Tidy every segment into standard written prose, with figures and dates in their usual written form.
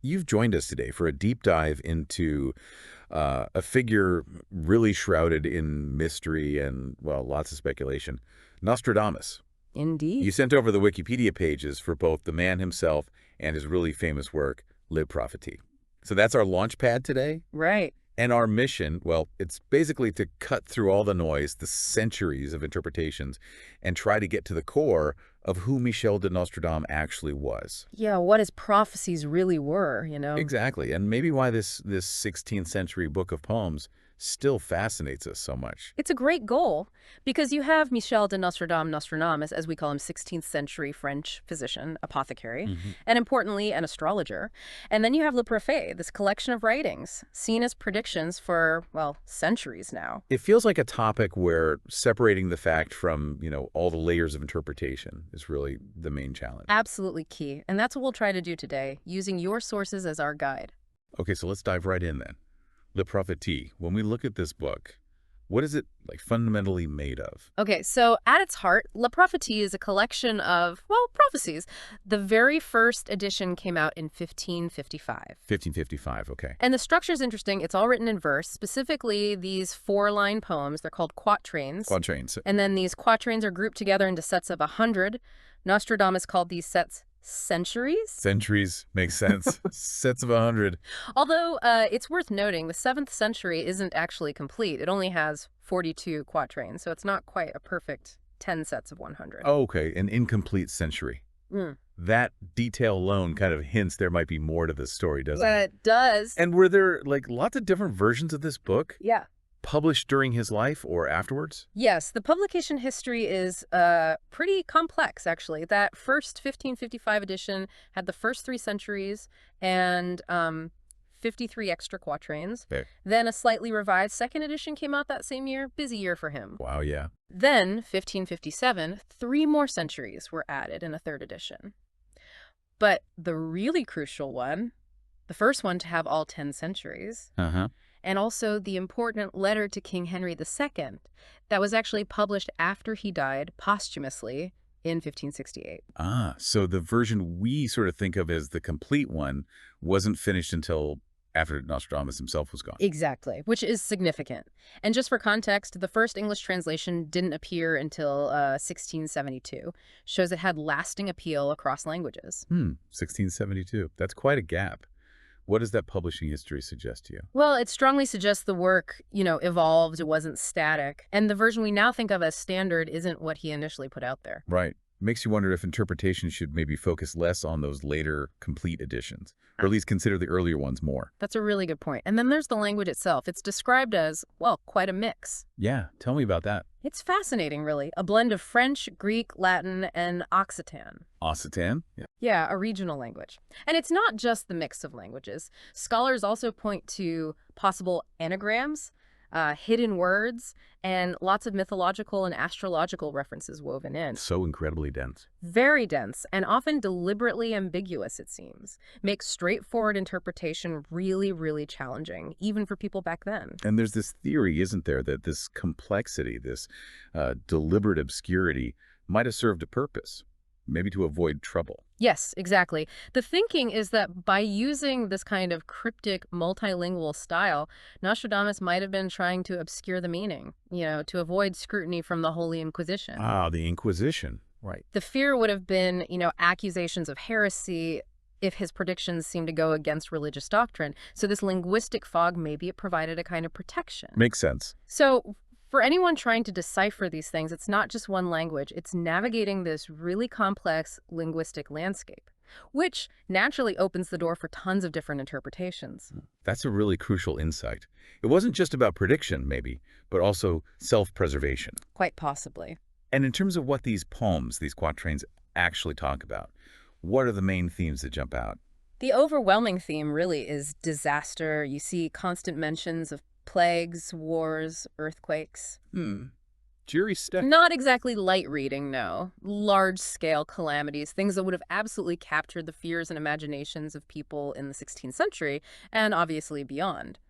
You've joined us today for a deep dive into a figure really shrouded in mystery and, well, lots of speculation. Nostradamus. You Indeed. sent over the Wikipedia pages for both the man himself and his really famous work, Lib Prophetie. So that's our launch pad today. Right. And our mission, well, it's basically to cut through all the noise, the centuries of interpretations, and try to get to the core of who Michel de Nostradam actually was. Yeah, what his prophecies really were. Exactly, and maybe why this 16th century book of poems still fascinates us so much. It's a great goal because you have Michel de Nostradamus, as we call him, 16th century French physician, apothecary, hmm and importantly, an astrologer. And then you have Le Prophet, this collection of writings, seen as predictions for, well, centuries now. It feels like a topic where separating the fact from, all the layers of interpretation is really the main challenge. Absolutely key. And that's what we'll try to do today, using your sources as our guide. Okay, so let's dive right in then. Le Prophétie, when we look at this book, what is it like fundamentally made of? Okay, so at its heart, La Prophétie is a collection of, well, prophecies. The very first edition came out in 1555. 1555, okay. And the structure is interesting. It's all written in verse, specifically these four-line poems. They're called quatrains. Quatrains. And then these quatrains are grouped together into sets of 100. Nostradamus called these sets centuries. Centuries makes sense. Sets of 100. Although it's worth noting, the 7th century isn't actually complete. It only has 42 quatrains, so it's not quite a perfect 10 sets of 100. Oh, okay, an incomplete century. Mm. That detail alone kind of hints there might be more to this story, doesn't it? It does. And were there like lots of different versions of this book Yeah. published during his life or afterwards? Yes, the publication history is pretty complex, actually. That first 1555 edition had the first 3 centuries and 53 extra quatrains. Okay. Then a slightly revised second edition came out that same year. Busy year for him. Wow, yeah. Then, 1557, 3 more centuries were added in a third edition. But the really crucial one, the first one to have all 10 centuries, Uh-huh. and also the important letter to King Henry II that was actually published after he died posthumously in 1568. Ah, so the version we sort of think of as the complete one wasn't finished until after Nostradamus himself was gone. Exactly, which is significant. And just for context, the first English translation didn't appear until 1672. Shows it had lasting appeal across languages. 1672. That's quite a gap. What does that publishing history suggest to you? Well, it strongly suggests the work, evolved. It wasn't static. And the version we now think of as standard isn't what he initially put out there. Right. Makes you wonder if interpretation should maybe focus less on those later complete editions, or at least consider the earlier ones more. That's a really good point. And then there's the language itself. It's described as, well, quite a mix. Yeah, tell me about that. It's fascinating, really. A blend of French, Greek, Latin, and Occitan. Occitan? Yeah. Yeah, a regional language. And it's not just the mix of languages. Scholars also point to possible anagrams, hidden words, and lots of mythological and astrological references woven in. So incredibly dense. Very dense and often deliberately ambiguous, it seems. Makes straightforward interpretation really, really challenging, even for people back then. And there's this theory, isn't there, that this complexity, this deliberate obscurity might have served a purpose, maybe to avoid trouble. Yes, exactly. The thinking is that by using this kind of cryptic, multilingual style, Nostradamus might have been trying to obscure the meaning, to avoid scrutiny from the Holy Inquisition. Ah, the Inquisition. Right. The fear would have been, accusations of heresy if his predictions seemed to go against religious doctrine. So this linguistic fog, maybe it provided a kind of protection. Makes sense. So for anyone trying to decipher these things, it's not just one language. It's navigating this really complex linguistic landscape, which naturally opens the door for tons of different interpretations. That's a really crucial insight. It wasn't just about prediction, maybe, but also self-preservation. Quite possibly. And in terms of what these poems, these quatrains, actually talk about, what are the main themes that jump out? The overwhelming theme really is disaster. You see constant mentions of plagues, wars, earthquakes. Jury stuck. Not exactly light reading, no. Large-scale calamities, things that would have absolutely captured the fears and imaginations of people in the 16th century, and obviously beyond.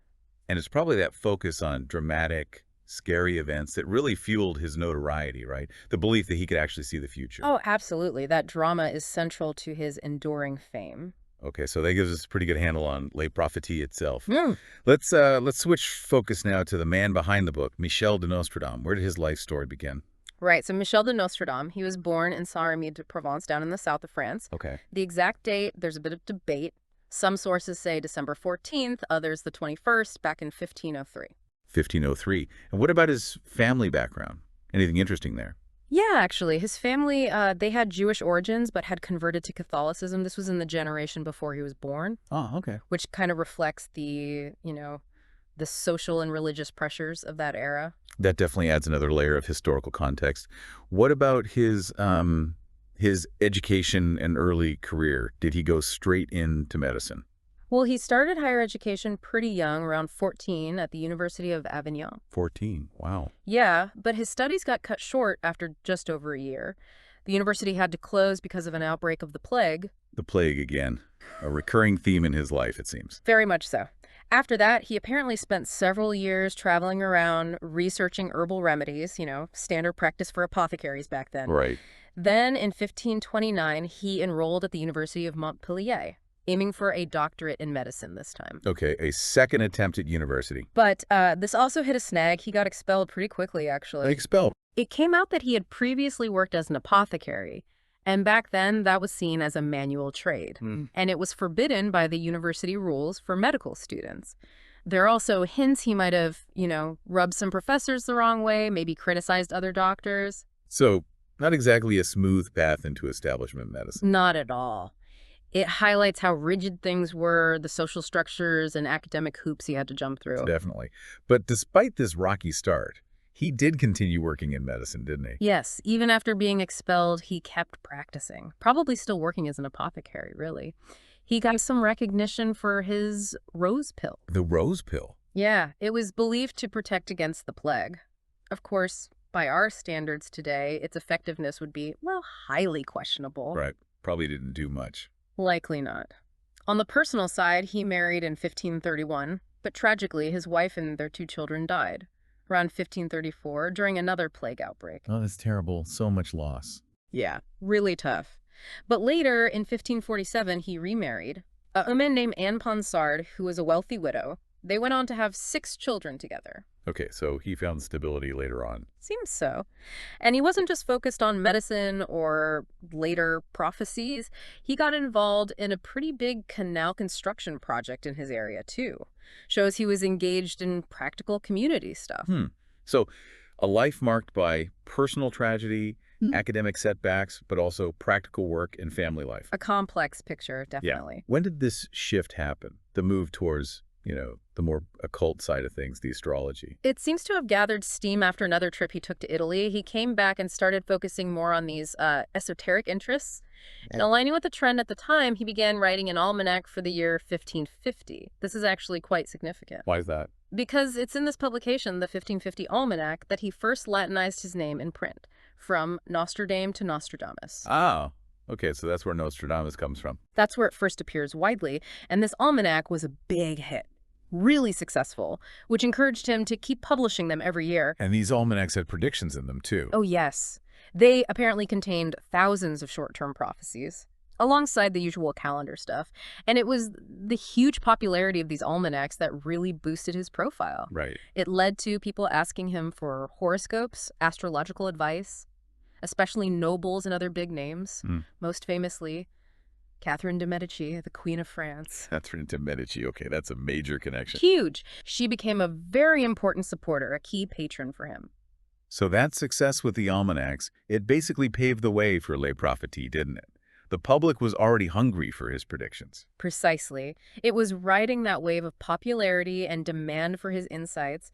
And it's probably that focus on dramatic, scary events that really fueled his notoriety, right? The belief that he could actually see the future. Oh, absolutely. That drama is central to his enduring fame. Okay, so that gives us a pretty good handle on Le Prophétie itself. Hmm. Let's switch focus now to the man behind the book, Michel de Nostredame. Where did his life story begin? Right, so Michel de Nostrodam, he was born in Saint-Rémy-de-Provence down in the south of France. Okay. The exact date, there's a bit of debate. Some sources say December 14th, others the 21st, back in 1503. 1503. And what about his family background? Anything interesting there? Yeah, actually, his family, they had Jewish origins but had converted to Catholicism. This was in the generation before he was born, Oh, okay. which kind of reflects the social and religious pressures of that era. That definitely adds another layer of historical context. What about his education and early career? Did he go straight into medicine? Well, he started higher education pretty young, around 14, at the University of Avignon. 14. Wow. Yeah, but his studies got cut short after just over a year. The university had to close because of an outbreak of the plague. The plague again. A recurring theme in his life, it seems. Very much so. After that, he apparently spent several years traveling around researching herbal remedies, standard practice for apothecaries back then. Right. Then, in 1529, he enrolled at the University of Montpellier, aiming for a doctorate in medicine this time. Okay, a second attempt at university. But this also hit a snag. He got expelled pretty quickly, actually. Expelled. It came out that he had previously worked as an apothecary, and back then that was seen as a manual trade, and it was forbidden by the university rules for medical students. There are also hints he might have, rubbed some professors the wrong way, maybe criticized other doctors. So, not exactly a smooth path into establishment medicine. Not at all. It highlights how rigid things were, the social structures and academic hoops he had to jump through. Definitely. But despite this rocky start, he did continue working in medicine, didn't he? Yes, even after being expelled, he kept practicing, probably still working as an apothecary, really. He got some recognition for his rose pill. The rose pill. Yeah, it was believed to protect against the plague. Of course, by our standards today, its effectiveness would be, well, highly questionable. Right. Probably didn't do much. Likely not. On the personal side, he married in 1531, but tragically, his wife and their 2 children died around 1534 during another plague outbreak. Oh, that's terrible. So much loss. Yeah, really tough. But later, in 1547, he remarried a woman named Anne Ponsard, who was a wealthy widow. They went on to have 6 children together. Okay, so he found stability later on. Seems so. And he wasn't just focused on medicine or later prophecies. He got involved in a pretty big canal construction project in his area, too. Shows he was engaged in practical community stuff. So, a life marked by personal tragedy, academic setbacks, but also practical work and family life. A complex picture, definitely. Yeah. When did this shift happen? The move towards, the more occult side of things, the astrology. It seems to have gathered steam after another trip he took to Italy. He came back and started focusing more on these esoteric interests. And aligning with the trend at the time, he began writing an almanac for the year 1550. This is actually quite significant. Why is that? Because it's in this publication, the 1550 Almanac, that he first Latinized his name in print, from Nostrodamus to Nostrodamus. Oh, okay, so that's where Nostradamus comes from. That's where it first appears widely, and this almanac was a big hit. Really successful, which encouraged him to keep publishing them every year. And these almanacs had predictions in them, too. Oh, yes. They apparently contained thousands of short-term prophecies, alongside the usual calendar stuff. And it was the huge popularity of these almanacs that really boosted his profile. Right. It led to people asking him for horoscopes, astrological advice, especially nobles and other big names, most famously Catherine de' Medici, the Queen of France. Catherine de' Medici. Okay, that's a major connection. Huge. She became a very important supporter, a key patron for him. So that success with the almanacs, it basically paved the way for Le Prophétie, didn't it? The public was already hungry for his predictions. Precisely. It was riding that wave of popularity and demand for his insights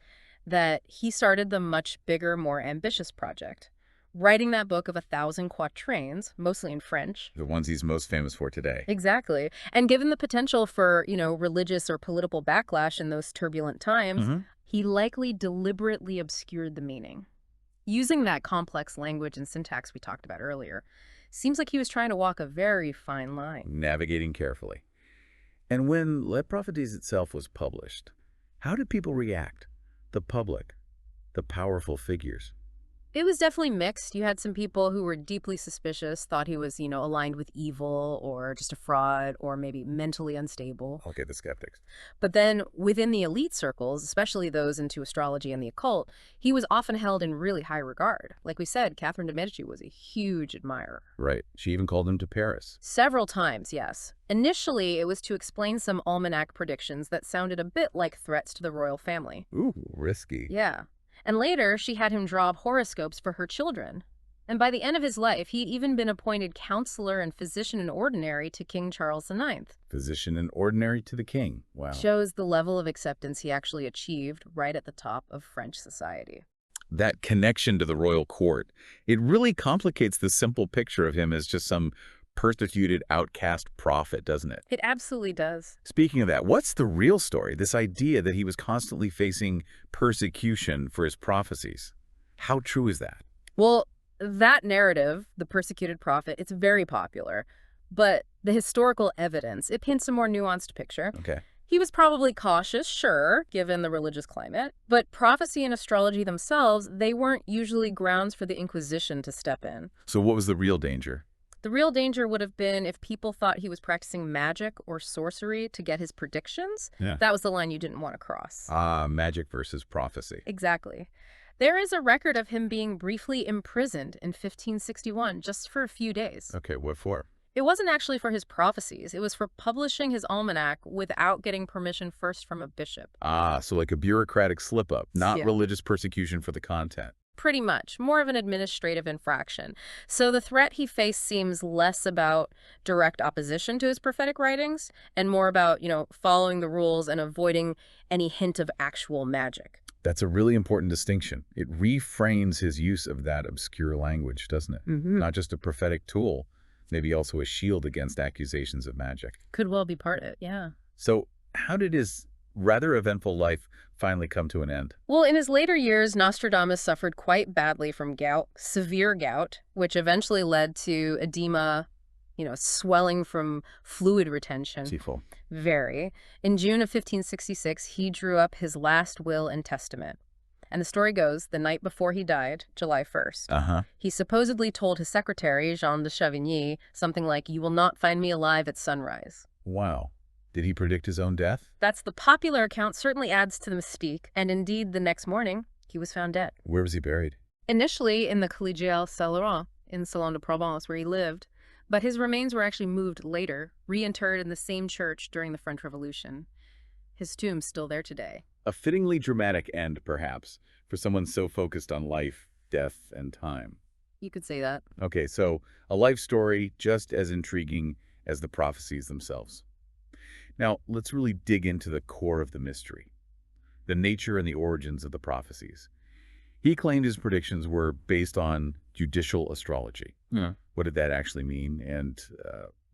that he started the much bigger, more ambitious project. Writing that book of 1,000 quatrains, mostly in French. The ones he's most famous for today. Exactly. And given the potential for, religious or political backlash in those turbulent times, he likely deliberately obscured the meaning. Using that complex language and syntax we talked about earlier, seems like he was trying to walk a very fine line. Navigating carefully. And when Le Prophéties itself was published, how did people react? The public, the powerful figures. It was definitely mixed. You had some people who were deeply suspicious, thought he was, aligned with evil or just a fraud or maybe mentally unstable. Okay, the skeptics. But then within the elite circles, especially those into astrology and the occult, he was often held in really high regard. Like we said, Catherine de' Medici was a huge admirer. Right. She even called him to Paris. Several times, yes. Initially, it was to explain some almanac predictions that sounded a bit like threats to the royal family. Ooh, risky. Yeah. And later, she had him draw up horoscopes for her children. And by the end of his life, he'd even been appointed counselor and physician in ordinary to King Charles IX. Physician in ordinary to the king. Wow. Shows the level of acceptance he actually achieved right at the top of French society. That connection to the royal court, it really complicates the simple picture of him as just some persecuted outcast prophet, doesn't it? It absolutely does. Speaking of that, what's the real story? This idea that he was constantly facing persecution for his prophecies. How true is that? Well, that narrative, the persecuted prophet, it's very popular. But the historical evidence, it paints a more nuanced picture. Okay. He was probably cautious, sure, given the religious climate. But prophecy and astrology themselves, they weren't usually grounds for the Inquisition to step in. So what was the real danger? The real danger would have been if people thought he was practicing magic or sorcery to get his predictions. Yeah. That was the line you didn't want to cross. Magic versus prophecy. Exactly. There is a record of him being briefly imprisoned in 1561, just for a few days. Okay, what for? It wasn't actually for his prophecies. It was for publishing his almanac without getting permission first from a bishop. So like a bureaucratic slip-up, not Yeah. religious persecution for the content. Pretty much. More of an administrative infraction. So the threat he faced seems less about direct opposition to his prophetic writings and more about, following the rules and avoiding any hint of actual magic. That's a really important distinction. It reframes his use of that obscure language, doesn't it? Mm-hmm. Not just a prophetic tool, maybe also a shield against accusations of magic. Could well be part of it, yeah. So how did his rather eventful life finally come to an end? Well, in his later years, Nostradamus suffered quite badly from gout, severe gout, which eventually led to edema, swelling from fluid retention. Seafoam. Very. In June of 1566, he drew up his last will and testament. And the story goes, the night before he died, July 1st, he supposedly told his secretary, Jean de Chavigny, something like, "You will not find me alive at sunrise." Wow. Did he predict his own death? That's the popular account, certainly adds to the mystique. And indeed, the next morning, he was found dead. Where was he buried? Initially in the Collégiale Saint-Laurent in Salon de Provence, where he lived, but his remains were actually moved later, reinterred in the same church during the French Revolution. His tomb's still there today. A fittingly dramatic end, perhaps, for someone so focused on life, death, and time. You could say that. Okay, so a life story just as intriguing as the prophecies themselves. Now, let's really dig into the core of the mystery, the nature and the origins of the prophecies. He claimed his predictions were based on judicial astrology. Yeah. What did that actually mean? And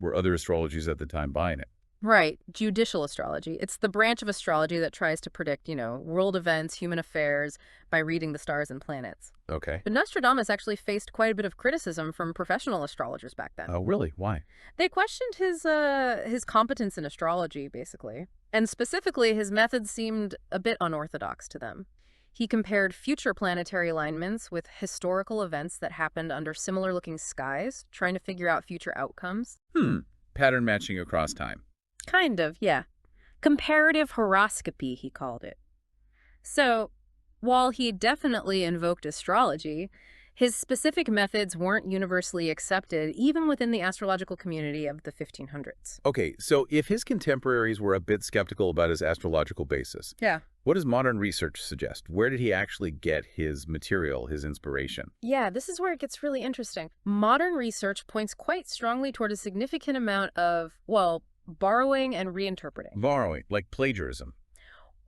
were other astrologies at the time buying it? Right. Judicial astrology. It's the branch of astrology that tries to predict, world events, human affairs by reading the stars and planets. Okay. But Nostradamus actually faced quite a bit of criticism from professional astrologers back then. Oh, really? Why? They questioned his competence in astrology, basically. And specifically, his methods seemed a bit unorthodox to them. He compared future planetary alignments with historical events that happened under similar-looking skies, trying to figure out future outcomes. Pattern matching across time. Kind of, yeah. Comparative horoscopy, he called it. So, while he definitely invoked astrology, his specific methods weren't universally accepted, even within the astrological community of the 1500s. Okay, so if his contemporaries were a bit skeptical about his astrological basis, Yeah. what does modern research suggest? Where did he actually get his material, his inspiration? Yeah, this is where it gets really interesting. Modern research points quite strongly toward a significant amount of, borrowing and reinterpreting. Borrowing, like plagiarism.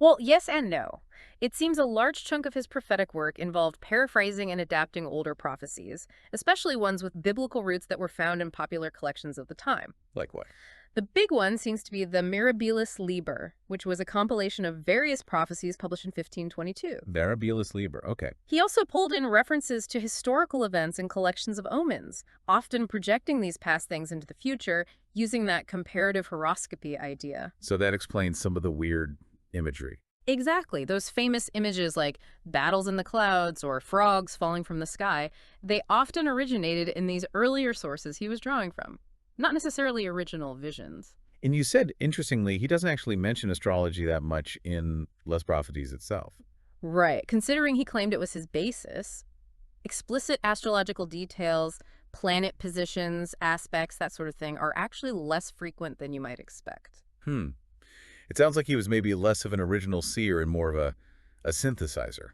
Well, yes and no. It seems a large chunk of his prophetic work involved paraphrasing and adapting older prophecies, especially ones with biblical roots that were found in popular collections of the time. Like what? The big one seems to be the Mirabilis Liber, which was a compilation of various prophecies published in 1522. Mirabilis Liber, okay. He also pulled in references to historical events and collections of omens, often projecting these past things into the future using that comparative horoscopy idea. So that explains some of the weird imagery. Exactly. Those famous images like battles in the clouds or frogs falling from the sky, they often originated in these earlier sources he was drawing from, not necessarily original visions. And you said, interestingly, he doesn't actually mention astrology that much in Les Prophéties itself. Right. Considering he claimed it was his basis, explicit astrological details, planet positions, aspects, that sort of thing, are actually less frequent than you might expect. Hmm. It sounds like he was maybe less of an original seer and more of a synthesizer,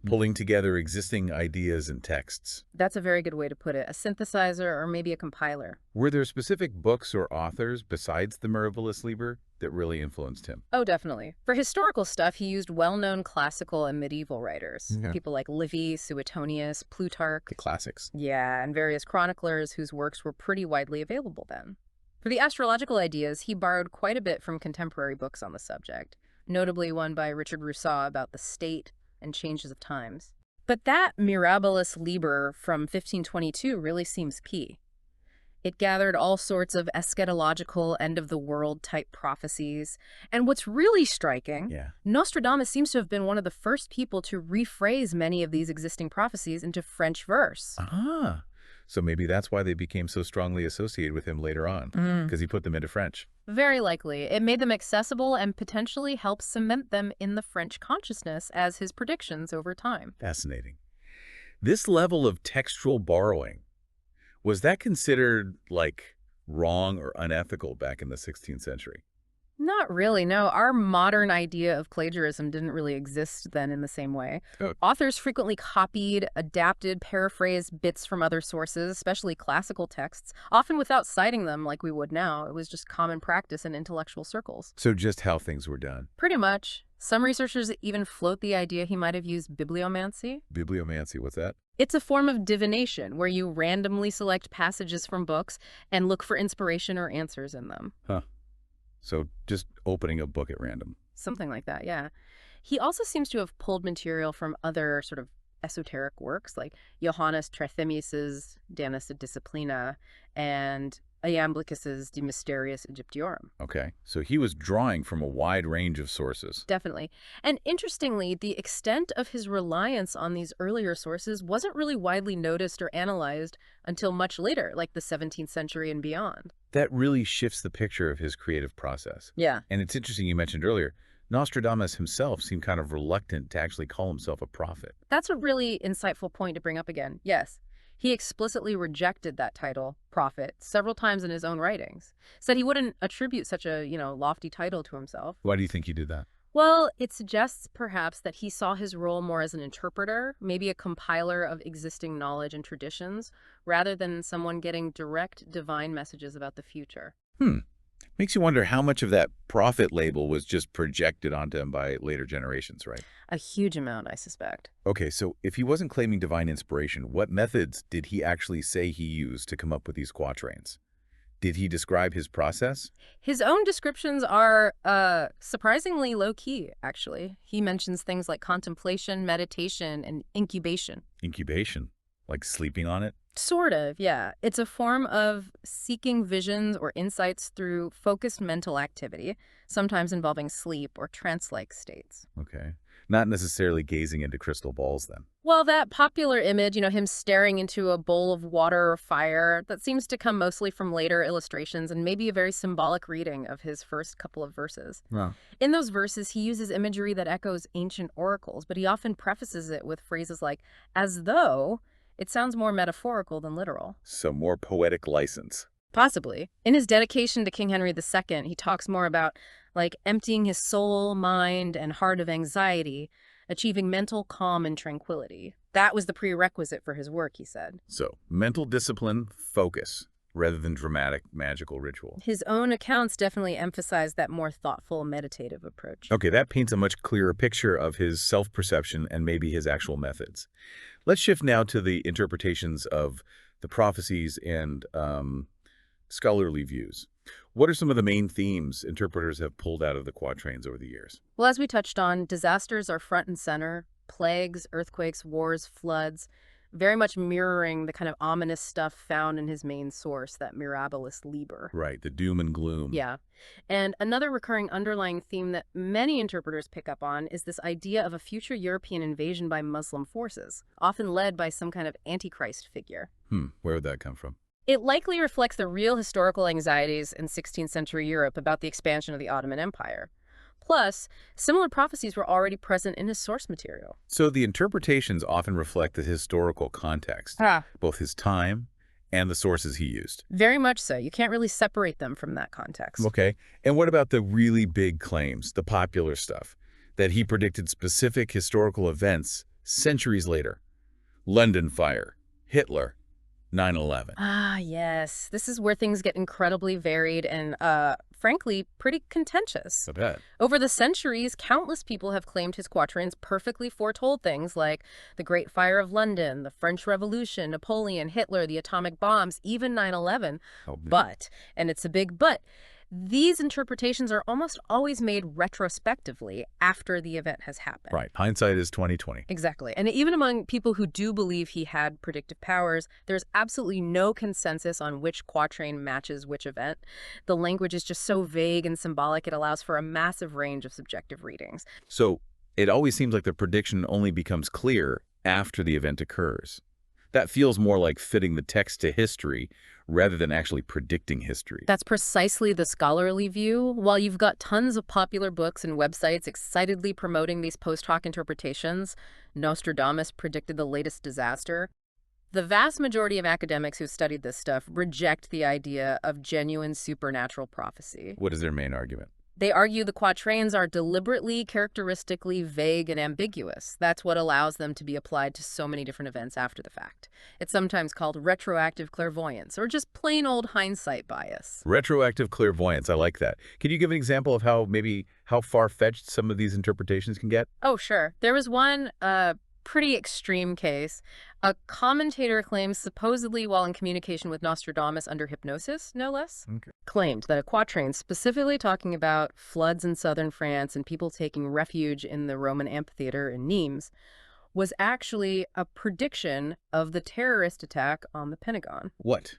pulling together existing ideas and texts. That's a very good way to put it. A synthesizer or maybe a compiler. Were there specific books or authors besides the Mirabilis Liber that really influenced him? Oh, definitely. For historical stuff, he used well-known classical and medieval writers. Yeah. People like Livy, Suetonius, Plutarch. The classics. Yeah, and various chroniclers whose works were pretty widely available then. For the astrological ideas, he borrowed quite a bit from contemporary books on the subject, notably one by Richard Rousseau about the state and changes of times. But that Mirabilis Liber from 1522 really seems key. It gathered all sorts of eschatological, end-of-the-world type prophecies. And what's really striking, Yeah. Nostradamus seems to have been one of the first people to rephrase many of these existing prophecies into French verse. Ah. So maybe that's why they became so strongly associated with him later on, because he put them into French. Very likely. It made them accessible and potentially helped cement them in the French consciousness as his predictions over time. Fascinating. This level of textual borrowing, was that considered, like, wrong or unethical back in the 16th century? Not really, no. Our modern idea of plagiarism didn't really exist then in the same way. Oh. Authors frequently copied, adapted, paraphrased bits from other sources, especially classical texts, often without citing them like we would now. It was just common practice in intellectual circles. So just how things were done. Pretty much. Some researchers even float the idea he might have used bibliomancy. Bibliomancy, what's that? It's a form of divination where you randomly select passages from books and look for inspiration or answers in them. Huh. So just opening a book at random. Something like that, yeah. He also seems to have pulled material from other sort of esoteric works like Johannes Trithemius's De Nissa Disciplina and Iamblichus's De Mysteriis Egyptiorum. Okay. So he was drawing from a wide range of sources. Definitely. And interestingly, the extent of his reliance on these earlier sources wasn't really widely noticed or analyzed until much later, like the 17th century and beyond. That really shifts the picture of his creative process. Yeah. And it's interesting you mentioned earlier, Nostradamus himself seemed kind of reluctant to actually call himself a prophet. That's a really insightful point to bring up again. Yes. He explicitly rejected that title, prophet, several times in his own writings. Said he wouldn't attribute such a, lofty title to himself. Why do you think he did that? Well, it suggests perhaps that he saw his role more as an interpreter, maybe a compiler of existing knowledge and traditions, rather than someone getting direct divine messages about the future. Makes you wonder how much of that prophet label was just projected onto him by later generations, right? A huge amount, I suspect. Okay, so if he wasn't claiming divine inspiration, what methods did he actually say he used to come up with these quatrains? Did he describe his process? His own descriptions are surprisingly low-key, actually. He mentions things like contemplation, meditation, and incubation. Incubation? Like sleeping on it? Sort of, yeah. It's a form of seeking visions or insights through focused mental activity, sometimes involving sleep or trance-like states. Okay. Not necessarily gazing into crystal balls, then. Well, that popular image, him staring into a bowl of water or fire, that seems to come mostly from later illustrations and maybe a very symbolic reading of his first couple of verses. Wow. In those verses, he uses imagery that echoes ancient oracles, but he often prefaces it with phrases like, as though. It sounds more metaphorical than literal. So more poetic license. Possibly. In his dedication to King Henry II, he talks more about, emptying his soul, mind, and heart of anxiety, achieving mental calm and tranquility. That was the prerequisite for his work, he said. So, mental discipline, focus, rather than dramatic, magical ritual. His own accounts definitely emphasize that more thoughtful, meditative approach. Okay, that paints a much clearer picture of his self-perception and maybe his actual methods. Let's shift now to the interpretations of the prophecies and scholarly views. What are some of the main themes interpreters have pulled out of the quatrains over the years? Well, as we touched on, disasters are front and center. Plagues, earthquakes, wars, floods. very much mirroring the kind of ominous stuff found in his main source, that Mirabilis Liber. Right, the doom and gloom. Yeah. And another recurring underlying theme that many interpreters pick up on is this idea of a future European invasion by Muslim forces, often led by some kind of antichrist figure. Where would that come from? It likely reflects the real historical anxieties in 16th century Europe about the expansion of the Ottoman Empire. Plus, similar prophecies were already present in his source material. So the interpretations often reflect the historical context, both his time and the sources he used. Very much so. You can't really separate them from that context. Okay, and what about the really big claims, the popular stuff, that he predicted specific historical events centuries later? London fire, Hitler, 9/11. Ah, yes. This is where things get incredibly varied and, frankly, pretty contentious. I bet. Over the centuries, countless people have claimed his quatrains perfectly foretold things like the Great Fire of London, the French Revolution, Napoleon, Hitler, the atomic bombs, even 9/11. Oh, But, and it's a big but, these interpretations are almost always made retrospectively after the event has happened. right. Hindsight is 20/20. Exactly. And even among people who do believe he had predictive powers, there's absolutely no consensus on which quatrain matches which event. The language is just so vague and symbolic, it allows for a massive range of subjective readings. So it always seems like the prediction only becomes clear after the event occurs. That feels more like fitting the text to history rather than actually predicting history. That's precisely the scholarly view. While you've got tons of popular books and websites excitedly promoting these post hoc interpretations, Nostradamus predicted the latest disaster, the vast majority of academics who studied this stuff reject the idea of genuine supernatural prophecy. What is their main argument? They argue the quatrains are deliberately, characteristically vague and ambiguous. That's what allows them to be applied to so many different events after the fact. It's sometimes called retroactive clairvoyance, or just plain old hindsight bias. Retroactive clairvoyance, I like that. Can you give an example of how far-fetched some of these interpretations can get? Oh, sure. There was one pretty extreme case. A commentator claims, supposedly while in communication with Nostradamus under hypnosis, no less, claimed that a quatrain specifically talking about floods in southern France and people taking refuge in the Roman amphitheater in Nimes was actually a prediction of the terrorist attack on the Pentagon. What?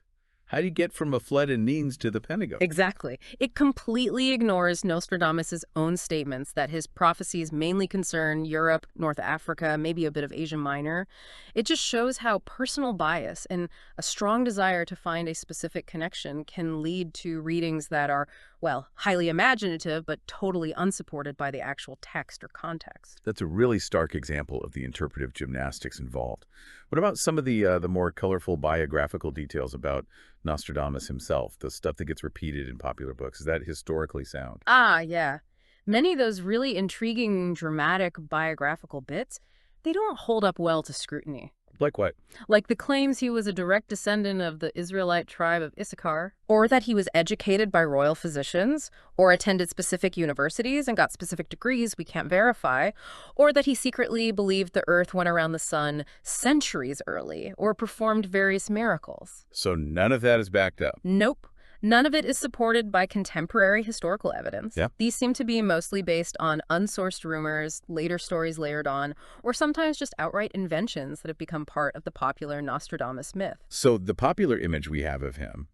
How do you get from a flood in Nimes to the Pentagon? Exactly. It completely ignores Nostradamus' own statements that his prophecies mainly concern Europe, North Africa, maybe a bit of Asia Minor. It just shows how personal bias and a strong desire to find a specific connection can lead to readings that are, well, highly imaginative, but totally unsupported by the actual text or context. That's a really stark example of the interpretive gymnastics involved. What about some of the more colorful biographical details about Nostradamus himself, the stuff that gets repeated in popular books? Is that historically sound? Ah, yeah. Many of those really intriguing, dramatic biographical bits, they don't hold up well to scrutiny. Like what? Like the claims he was a direct descendant of the Israelite tribe of Issachar, or that he was educated by royal physicians, or attended specific universities and got specific degrees we can't verify, or that he secretly believed the earth went around the sun centuries early, or performed various miracles. So none of that is backed up. Nope. None of it is supported by contemporary historical evidence. Yeah. These seem to be mostly based on unsourced rumors, later stories layered on, or sometimes just outright inventions that have become part of the popular Nostradamus myth. So the popular image we have of him,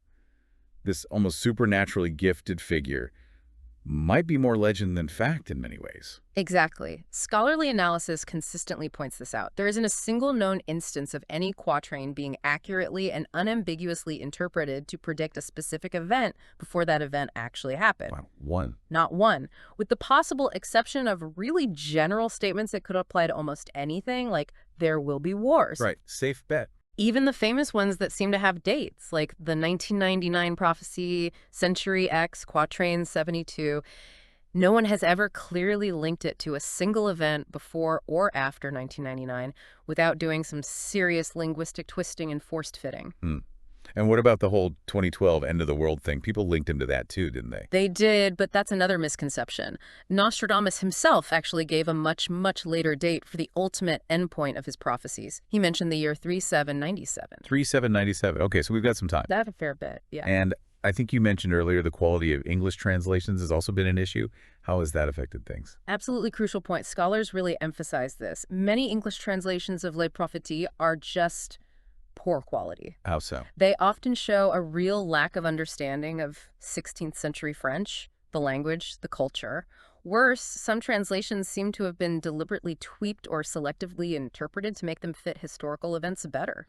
this almost supernaturally gifted figure, might be more legend than fact in many ways. Exactly. Scholarly analysis consistently points this out. There isn't a single known instance of any quatrain being accurately and unambiguously interpreted to predict a specific event before that event actually happened. Wow, one. Not one. With the possible exception of really general statements that could apply to almost anything, like there will be wars. Right, safe bet. Even the famous ones that seem to have dates, like the 1999 prophecy, Century X, Quatrain 72, no one has ever clearly linked it to a single event before or after 1999 without doing some serious linguistic twisting and forced fitting. And what about the whole 2012 end of the world thing? People linked him to that too, didn't they? They did, but that's another misconception. Nostradamus himself actually gave a much, much later date for the ultimate endpoint of his prophecies. He mentioned the year 3797. 3797. Okay, so we've got some time. That's a fair bit, yeah. And I think you mentioned earlier the quality of English translations has also been an issue. How has that affected things? Absolutely crucial point. Scholars really emphasize this. Many English translations of Les Prophéties are just poor quality. How so? They often show a real lack of understanding of 16th century French, the language, the culture. Worse, some translations seem to have been deliberately tweaked or selectively interpreted to make them fit historical events better.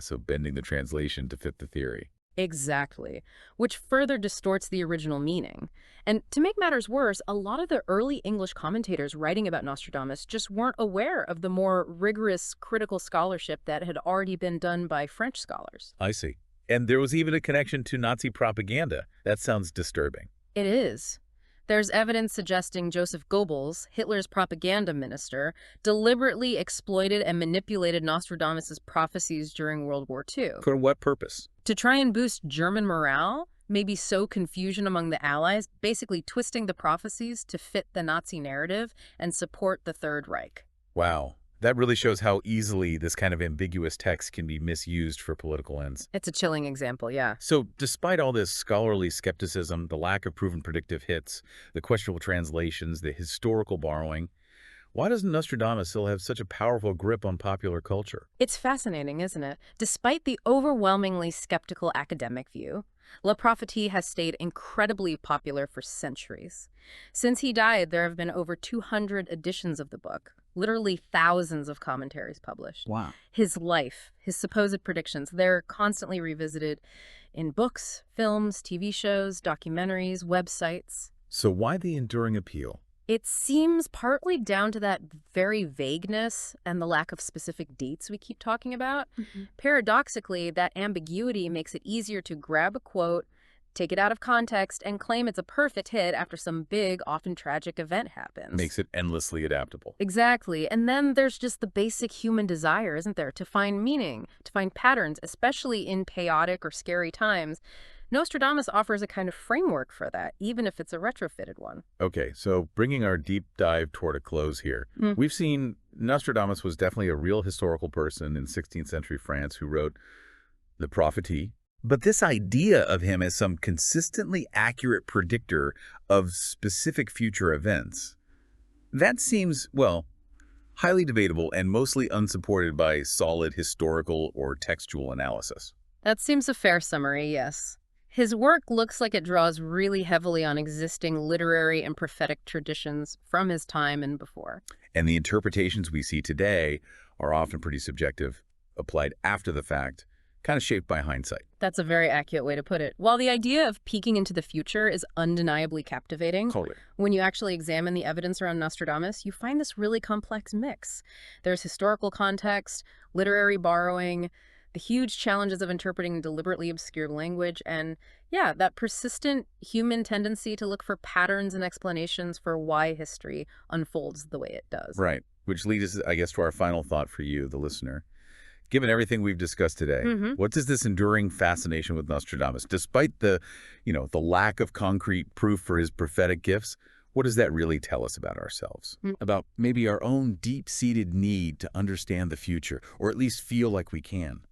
So bending the translation to fit the theory. Exactly, which further distorts the original meaning. And to make matters worse, a lot of the early English commentators writing about Nostradamus just weren't aware of the more rigorous critical scholarship that had already been done by French scholars. I see. And there was even a connection to Nazi propaganda. That sounds disturbing. It is. There's evidence suggesting Joseph Goebbels, Hitler's propaganda minister, deliberately exploited and manipulated Nostradamus' prophecies during World War II. For what purpose? To try and boost German morale, maybe sow confusion among the Allies, basically twisting the prophecies to fit the Nazi narrative and support the Third Reich. Wow. That really shows how easily this kind of ambiguous text can be misused for political ends. It's a chilling example, yeah. So despite all this scholarly skepticism, the lack of proven predictive hits, the questionable translations, the historical borrowing, why doesn't Nostradamus still have such a powerful grip on popular culture? It's fascinating, isn't it? Despite the overwhelmingly skeptical academic view, La Prophétie has stayed incredibly popular for centuries. Since he died, there have been over 200 editions of the book, literally thousands of commentaries published. Wow. His life, his supposed predictions, they're constantly revisited in books, films, TV shows, documentaries, websites. So why the enduring appeal? It seems partly down to that very vagueness and the lack of specific dates we keep talking about. Paradoxically, that ambiguity makes it easier to grab a quote, take it out of context, and claim it's a perfect hit after some big, often tragic event happens. Makes it endlessly adaptable. Exactly. And then there's just the basic human desire, isn't there, to find meaning, to find patterns, especially in chaotic or scary times. Nostradamus offers a kind of framework for that, even if it's a retrofitted one. Okay, so bringing our deep dive toward a close here, we've seen Nostradamus was definitely a real historical person in 16th century France who wrote The Prophetie. But this idea of him as some consistently accurate predictor of specific future events, that seems, well, highly debatable and mostly unsupported by solid historical or textual analysis. That seems a fair summary, yes. His work looks like it draws really heavily on existing literary and prophetic traditions from his time and before. And the interpretations we see today are often pretty subjective, applied after the fact, kind of shaped by hindsight. That's a very accurate way to put it. While the idea of peeking into the future is undeniably captivating, Totally. when you actually examine the evidence around Nostradamus, you find this really complex mix. There's historical context, literary borrowing, the huge challenges of interpreting deliberately obscure language, and yeah, that persistent human tendency to look for patterns and explanations for why history unfolds the way it does. Right. Which leads us, I guess, to our final thought for you, the listener. Given everything we've discussed today, what does this enduring fascination with Nostradamus, despite the lack of concrete proof for his prophetic gifts, what does that really tell us about ourselves? About maybe our own deep-seated need to understand the future, or at least feel like we can?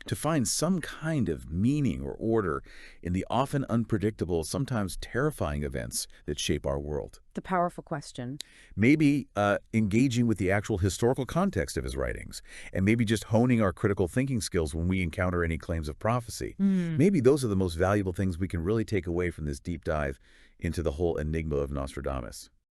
To find some kind of meaning or order in the often unpredictable, sometimes terrifying events that shape our world. The powerful question. Maybe engaging with the actual historical context of his writings, and maybe just honing our critical thinking skills when we encounter any claims of prophecy. Maybe those are the most valuable things we can really take away from this deep dive into the whole enigma of Nostradamus.